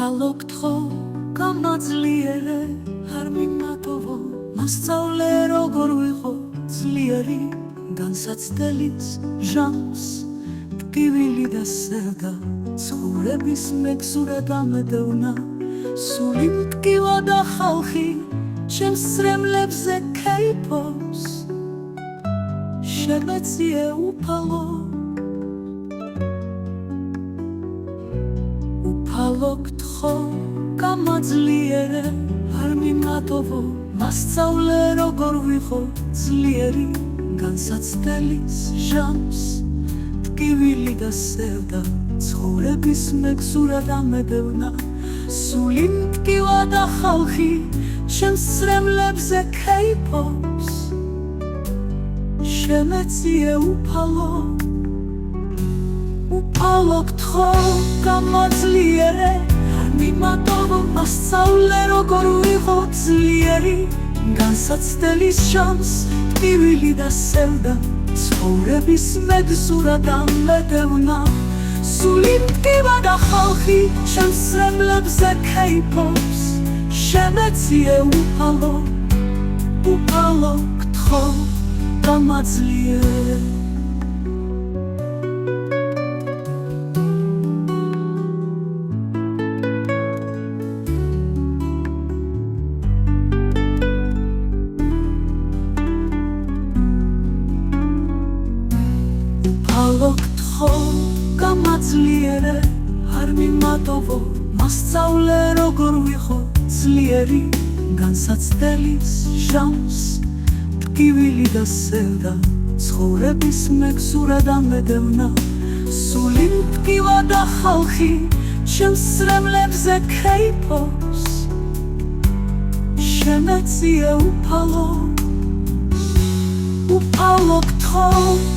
Upaloktcho გამაძლიერე არ მიმატოვო მასწავლე როგორ ვიყო ძლიერი განსაცდელის ჟამს ტკივილი და სევდა ცხოვრების მეგზურა დამედევნა სული მტკივა და ხალხი ჩემს სრემლებზე ქეიფობს შემეციე უფალო Upaloktcho გამაძლიერე არ მიმატოვო მასწავლე როგორ ვიყო ძლიერი განსაცდელის ჟამს ტკივილი და სევდა ცხოვრების მეგზურა დამედევნა სული მტკივა და ხალხი ჩემს სრემლებზე ქეიფობს შემეციე უფალო Upaloktcho გამაძლიერე არ მიმატოვო მასწავლე როგორ ვიყო ძლიერი განსაცდელის ჟამს ტკივილი და სევდა ცხოვრების მეგზურა დამედევნა სული მტკივა და ხალხი ჩემს სრემლებზე ქეიფობს შემეციე უფალო Upaloktcho გამაძლიერე Upaloktcho გამაძლიერე არ მიმატოვო მასწავლე როგორ ვიყო ძლიერი განსაცდელის ჟამს ტკივილი და სევდა ცხოვრების მეგზურა დამედევნა სული მტკივა და ხალხი ჩემს სრემლებზე ქეიფობს შემეციე უფალო Upaloktcho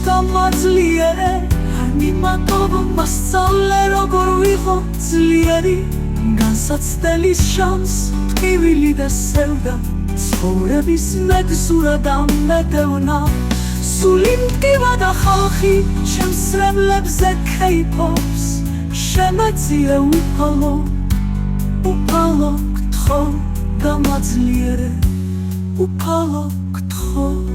გამაძლიერე არ მიმატოვო მასწავლე როგორ ვიყო ძლიერი განსაცდელის ჟამს ტკივილი და სევდა ცხოვრების მეგზურა დამედევნა სული მტკივა და ხალხი ჩემს სრემლებზე ქეიფობს შემეციე უფალო Upaloktcho გამაძლიერე Upaloktcho